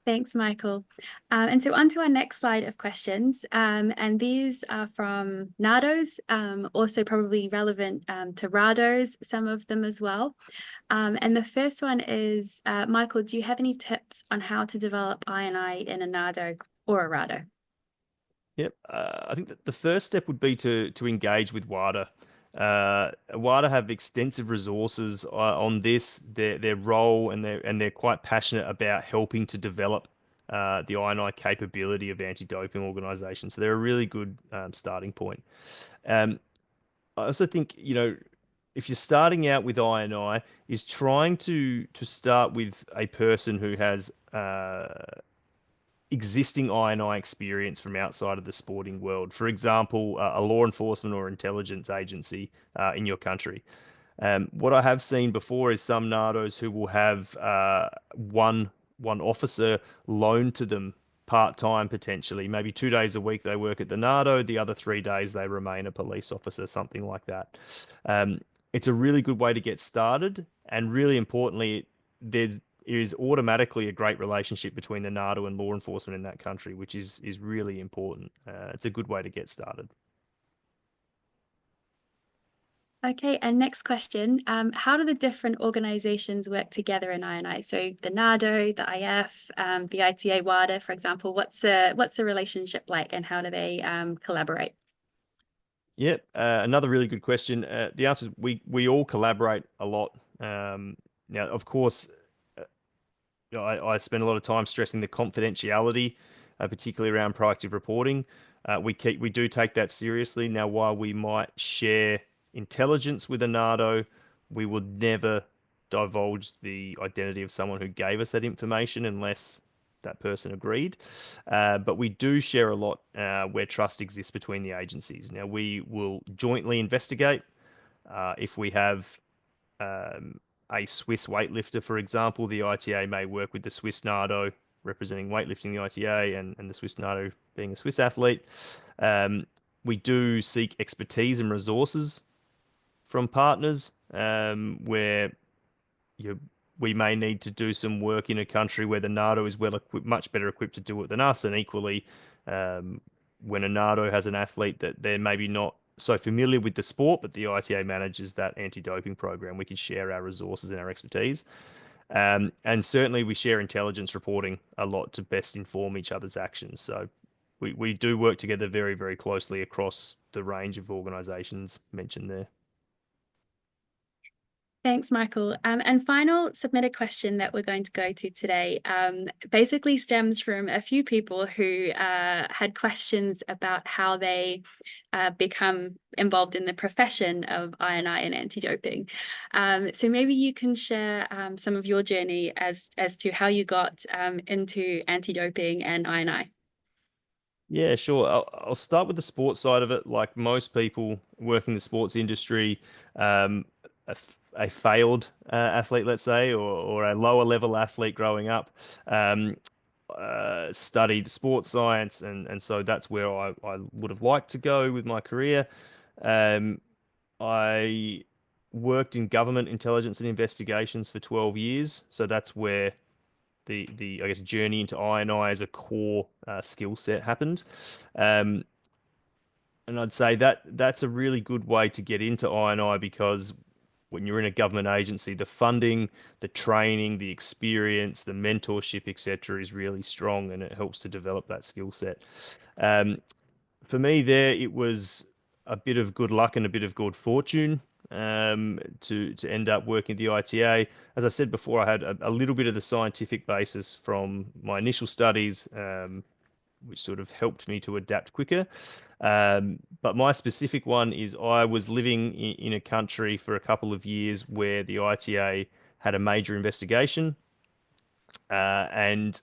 S1: Thanks, Michael. And so on to our next slide of questions. And these are from NADOs, also probably relevant to RADOs, some of them as well. And the first one is, Michael, do you have any tips on how to develop INI in a NADO or a RADO?
S2: Yep. I think that the first step would be to engage with WADA. WADA have extensive resources on this, their role, and they're quite passionate about helping to develop the INI capability of anti-doping organisations. So they're a really good starting point. I also think, if you're starting out with INI, is trying to start with a person who has existing INI experience from outside of the sporting world. For example, a law enforcement or intelligence agency in your country. What I have seen before is some NADOs who will have one officer loaned to them part-time, potentially. Maybe 2 days a week they work at the NADO, the other 3 days they remain a police officer, something like that. It's a really good way to get started, and really importantly, there is automatically a great relationship between the NADO and law enforcement in that country, which is really important. It's a good way to get started.
S1: Okay, and next question. How do the different organizations work together in INI? So the NADO, the IF, the ITA WADA, for example, what's the relationship like, and how do they collaborate?
S2: Yep, another really good question. The answer is we all collaborate a lot. Now, of course, I spend a lot of time stressing the confidentiality, particularly around proactive reporting. We do take that seriously. Now, while we might share intelligence with a NADO, we would never divulge the identity of someone who gave us that information unless that person agreed. But we do share a lot where trust exists between the agencies. Now, we will jointly investigate if we have a Swiss weightlifter, for example. The ITA may work with the Swiss NADO representing weightlifting, the ITA, and the Swiss NADO being a Swiss athlete. We do seek expertise and resources from partners where we may need to do some work in a country where the NADO is well equipped, much better equipped to do it than us. And equally, when a NADO has an athlete that they're maybe not so familiar with the sport, but the ITA manages that anti-doping program, we can share our resources and our expertise. And certainly we share intelligence reporting a lot to best inform each other's actions. So we do work together very, very closely across the range of organisations mentioned there.
S1: Thanks, Michael. And final submitted question that we're going to go to today basically stems from a few people who had questions about how they become involved in the profession of INI and anti-doping. So maybe you can share some of your journey as to how you got into anti-doping and INI.
S2: Yeah, sure. I'll start with the sports side of it. Like most people working in the sports industry, a failed athlete, let's say, or a lower level athlete growing up, studied sports science, and so that's where I would have liked to go with my career. I worked in government intelligence and investigations for 12 years, so that's where the I guess journey into INI as a core skill set happened. And I'd say that's a really good way to get into INI, because when you're in a government agency, the funding, the training, the experience, the mentorship, etc., is really strong, and it helps to develop that skill set. For me, there it was a bit of good luck and a bit of good fortune to end up working at the ITA. As I said before, I had a little bit of the scientific basis from my initial studies, which sort of helped me to adapt quicker. But my specific one is I was living in a country for a couple of years where the ITA had a major investigation and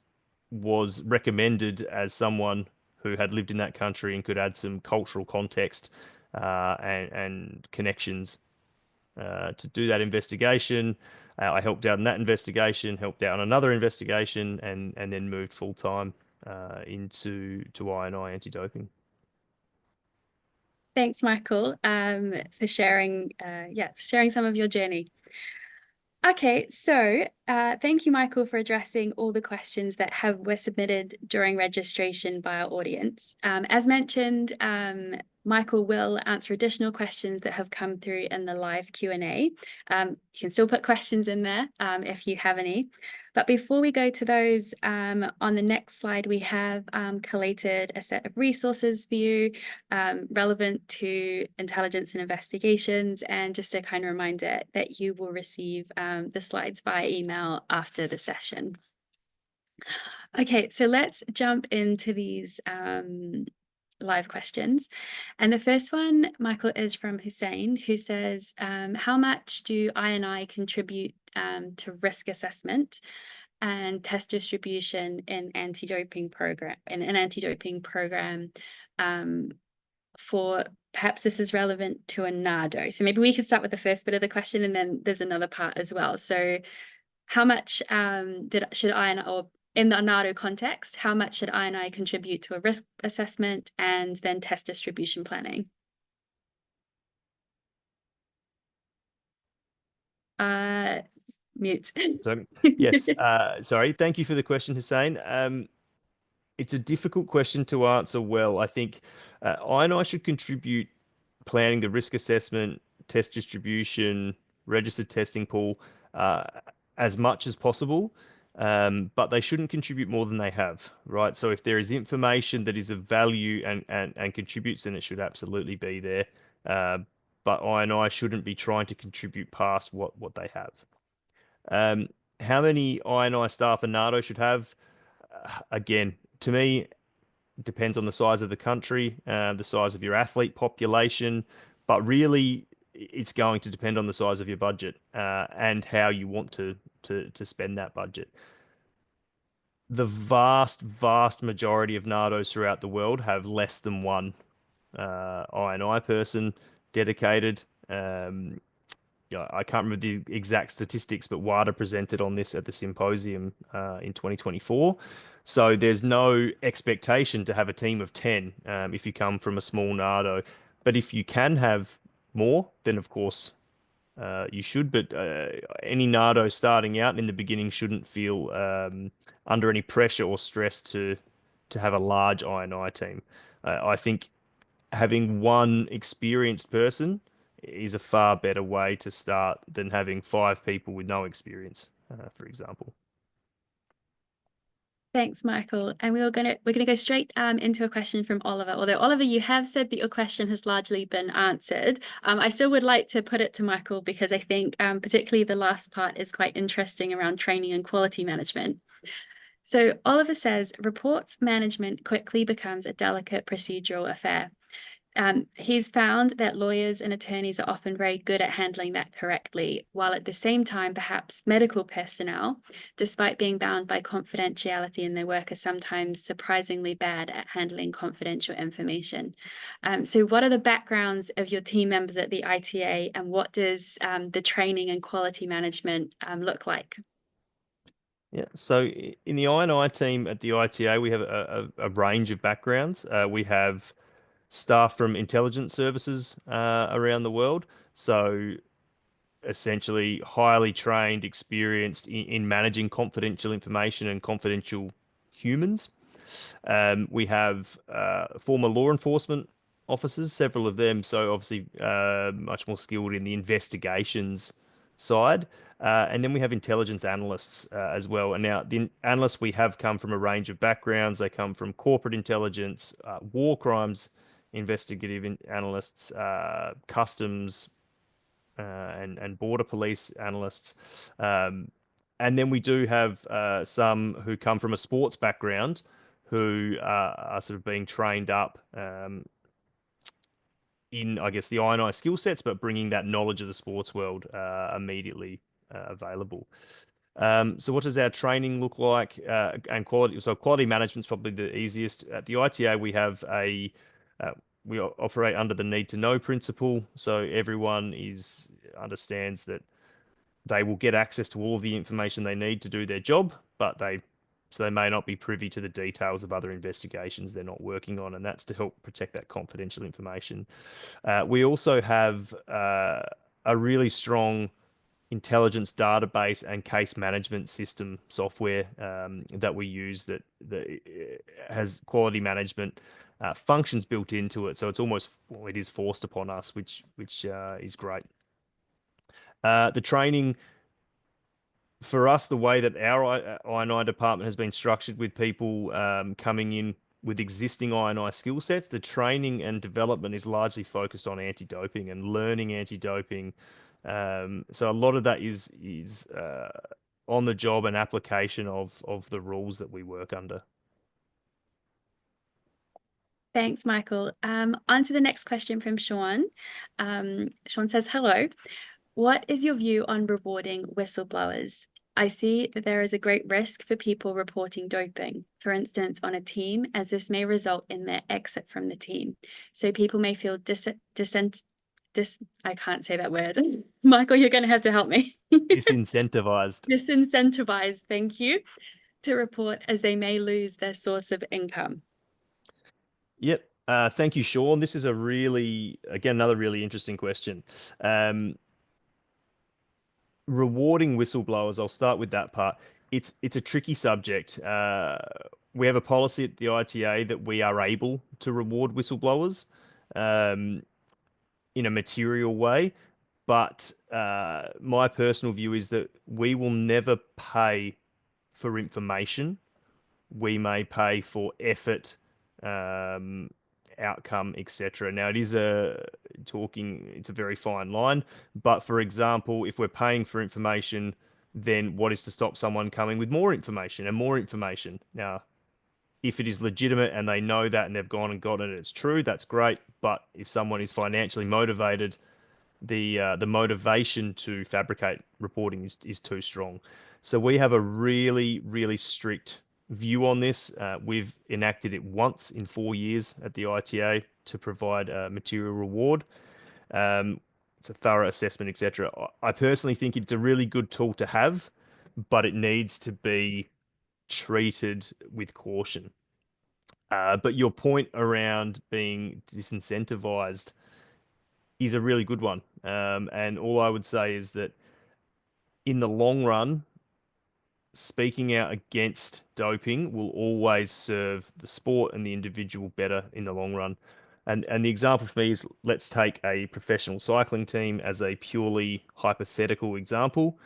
S2: was recommended as someone who had lived in that country and could add some cultural context and connections to do that investigation. I helped out in that investigation, helped out on another investigation, and then moved full time into INI anti-doping.
S1: Thanks, Michael, for sharing, sharing some of your journey. Okay, so thank you, Michael, for addressing all the questions that were submitted during registration by our audience. As mentioned, Michael will answer additional questions that have come through in the live Q&A. You can still put questions in there if you have any. But before we go to those, on the next slide, we have collated a set of resources for you relevant to intelligence and investigations, and just a kind of reminder that you will receive the slides via email after the session. Okay, so let's jump into these live questions. And the first one, Michael, is from Hussein, who says, how much do INI contribute to risk assessment and test distribution in anti-doping program, in an anti-doping program, for perhaps this is relevant to a NADO. So maybe we could start with the first bit of the question, and then there's another part as well. So how much should INI, or in the NADO context, how much should INI contribute to a risk assessment and then test distribution planning? Mute.
S2: So, yes, sorry. Thank you for the question, Hussein. It's a difficult question to answer well. I think INI should contribute planning the risk assessment, test distribution, registered testing pool as much as possible, but they shouldn't contribute more than they have, right? So if there is information that is of value and contributes, then it should absolutely be there. But INI shouldn't be trying to contribute past what they have. How many INI staff a NADO should have? Again, to me, it depends on the size of the country, the size of your athlete population, but really it's going to depend on the size of your budget and how you want to spend that budget. the vast majority of NADOs throughout the world have less than one I&I person dedicated. Yeah, I can't remember the exact statistics, but WADA presented on this at the symposium in 2024. So there's no expectation to have a team of 10 if you come from a small NADO. But if you can have more, then of course you should. But any NADO starting out in the beginning shouldn't feel under any pressure or stress to have a large I&I team. I think having one experienced person is a far better way to start than having five people with no experience, for example.
S1: Thanks, Michael. And we're gonna go straight into a question from Oliver. Although Oliver, you have said that your question has largely been answered. I still would like to put it to Michael because I think particularly the last part is quite interesting around training and quality management. So Oliver says, reports management quickly becomes a delicate procedural affair. He's found that lawyers and attorneys are often very good at handling that correctly, while at the same time, perhaps medical personnel, despite being bound by confidentiality in their work, are sometimes surprisingly bad at handling confidential information. So what are the backgrounds of your team members at the ITA, and what does the training and quality management look like?
S2: Yeah, so in the I&I team at the ITA, we have a range of backgrounds. We have staff from intelligence services around the world. So essentially highly trained, experienced in managing confidential information and confidential humans. We have former law enforcement officers, several of them, so obviously much more skilled in the investigations side. And then we have intelligence analysts as well. And now the analysts we have come from a range of backgrounds. They come from corporate intelligence, war crimes, investigative analysts, customs, and border police analysts. And then we do have some who come from a sports background who are sort of being trained up in, I guess, the I&I skill sets, but bringing that knowledge of the sports world immediately available. So what does our training look like and quality? So quality management is probably the easiest. At the ITA, we have we operate under the need to know principle. So everyone understands that they will get access to all of the information they need to do their job, but they may not be privy to the details of other investigations they're not working on, and that's to help protect that confidential information. We also have a really strong intelligence database and case management system software that we use that has quality management functions built into it. So it's almost, well, it is forced upon us, which is great. The training for us, the way that our I&I department has been structured with people coming in with existing I&I skill sets, the training and development is largely focused on anti-doping and learning anti-doping. So a lot of that is on the job and application of the rules that we work under.
S1: Thanks, Michael. On to the next question from Sean. Sean says, hello. What is your view on rewarding whistleblowers? I see that there is a great risk for people reporting doping, for instance, on a team, as this may result in their exit from the team. So people may feel I can't say that word. Michael, you're going to have to help me.
S2: Disincentivized.
S1: Disincentivized, thank you, to report, as they may lose their source of income.
S2: Yep. Thank you, Sean. This is another really interesting question. Rewarding whistleblowers, I'll start with that part. It's a tricky subject. We have a policy at the ITA that we are able to reward whistleblowers in a material way, but my personal view is that we will never pay for information. We may pay for effort, outcome, etc. Now, it's a very fine line, but for example, if we're paying for information, then what is to stop someone coming with more information and more information? Now, if it is legitimate and they know that and they've gone and gotten it, it's true, that's great. But if someone is financially motivated, the motivation to fabricate reporting is too strong. So we have a really strict view on this. We've enacted it once in 4 years at the ITA to provide a material reward. It's a thorough assessment, etc. I personally think it's a really good tool to have, but it needs to be treated with caution. But your point around being disincentivized is a really good one. And all I would say is that in the long run, speaking out against doping will always serve the sport and the individual better in the long run. And the example for me is, let's take a professional cycling team as a purely hypothetical example.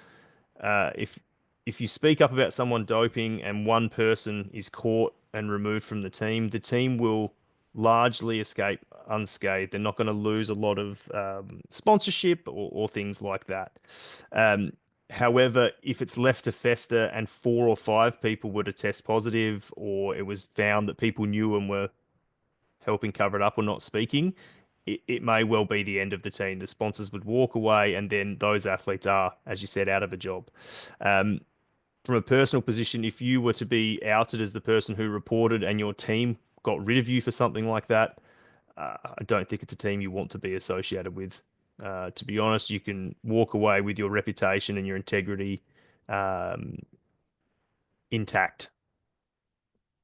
S2: If you speak up about someone doping and one person is caught and removed from the team will largely escape unscathed. They're not going to lose a lot of sponsorship or things like that. Um, However, if it's left to fester and 4 or 5 people were to test positive, or it was found that people knew and were helping cover it up or not speaking, it may well be the end of the team. The sponsors would walk away, and then those athletes are, as you said, out of a job. From a personal position, if you were to be outed as the person who reported and your team got rid of you for something like that, I don't think it's a team you want to be associated with. To be honest, you can walk away with your reputation and your integrity um, intact,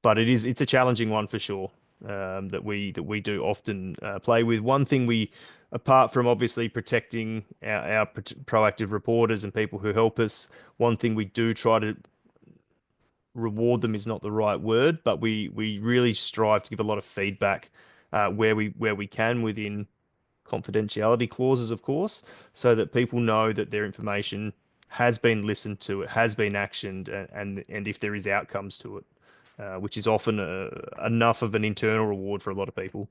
S2: but it's a challenging one for sure, that we do often play with. One thing we, apart from obviously protecting our proactive reporters and people who help us, one thing we do try to reward them is not the right word, but we really strive to give a lot of feedback where we can within confidentiality clauses, of course, so that people know that their information has been listened to, it has been actioned, and if there is outcomes to it, which is often enough of an internal reward for a lot of people.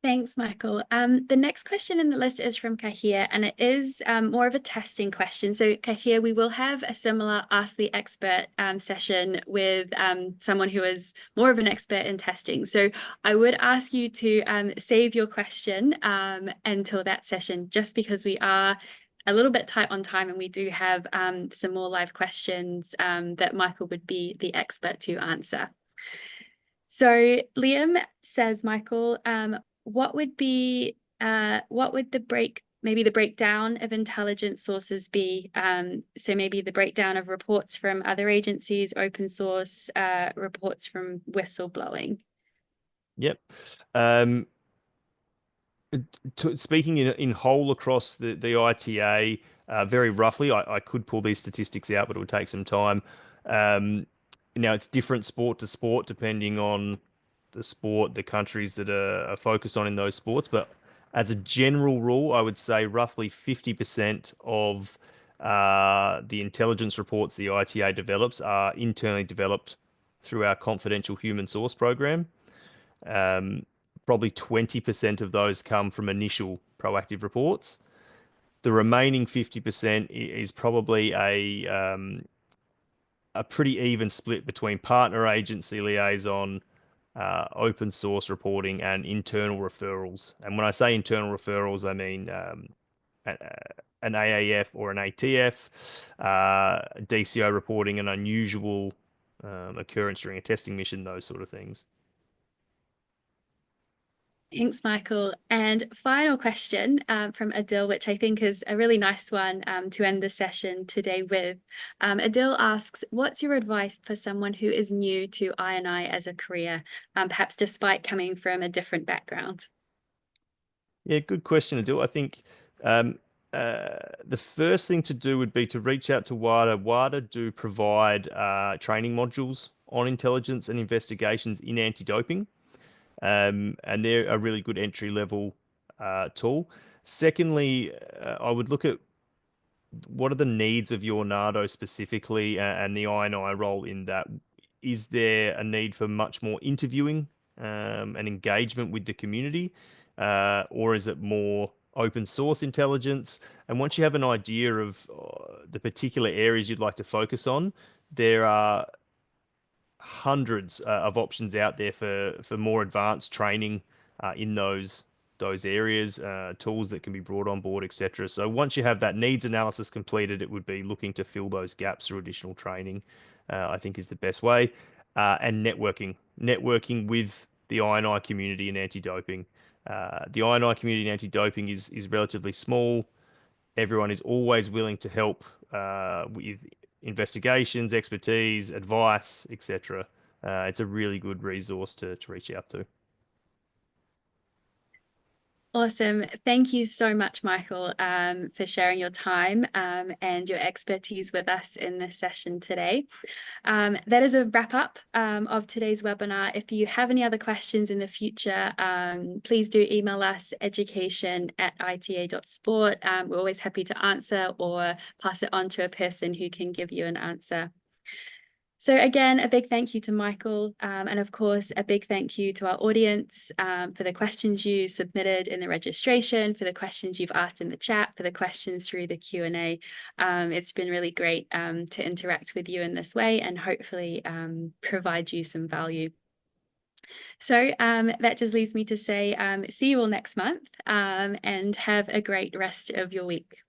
S1: Thanks, Michael. The next question in the list is from Kahir, and it is more of a testing question. So Kahir, we will have a similar Ask the Expert session with someone who is more of an expert in testing. So I would ask you to save your question until that session, just because we are a little bit tight on time and we do have some more live questions that Michael would be the expert to answer. So Liam says, Michael, what would the breakdown of intelligence sources be? So maybe the breakdown of reports from other agencies, open source, reports from whistleblowing.
S2: Yep. Speaking in whole across the ITA, very roughly, I could pull these statistics out, but it would take some time. Now, it's different sport to sport depending on the sport, the countries that are focused on in those sports. But as a general rule, I would say roughly 50% of the intelligence reports the ITA develops are internally developed through our confidential human source program. Probably 20% of those come from initial proactive reports. The remaining 50% is probably a pretty even split between partner agency liaison, open source reporting, and internal referrals. And when I say internal referrals, I mean an AAF or an ATF, DCO reporting, an unusual occurrence during a testing mission, those sort of things.
S1: Thanks, Michael. And final question from Adil, which I think is a really nice one to end the session today with. Adil asks, what's your advice for someone who is new to I&I as a career, perhaps despite coming from a different background?
S2: Yeah, good question, Adil. I think the first thing to do would be to reach out to WADA. WADA do provide training modules on intelligence and investigations in anti-doping. And they're a really good entry level tool. Secondly, I would look at what are the needs of your NADO specifically, and the I&I role in that. Is there a need for much more interviewing and engagement with the community, or is it more open source intelligence? And once you have an idea of the particular areas you'd like to focus on, there are hundreds of options out there for more advanced training in those areas, tools that can be brought on board, etc. So once you have that needs analysis completed, it would be looking to fill those gaps through additional training. I think is the best way. And networking with the I&I community and anti-doping. The I&I community and anti-doping is relatively small. Everyone is always willing to help with investigations, expertise, advice, etc. It's a really good resource to reach out to.
S1: Awesome. Thank you so much, Michael, for sharing your time and your expertise with us in this session today. That is a wrap up of today's webinar. If you have any other questions in the future, please do email us education@ita.sport. We're always happy to answer or pass it on to a person who can give you an answer. So again, a big thank you to Michael, and of course, a big thank you to our audience for the questions you submitted in the registration, for the questions you've asked in the chat, for the questions through the Q&A. It's been really great to interact with you in this way and hopefully provide you some value. So that just leaves me to say, see you all next month and have a great rest of your week.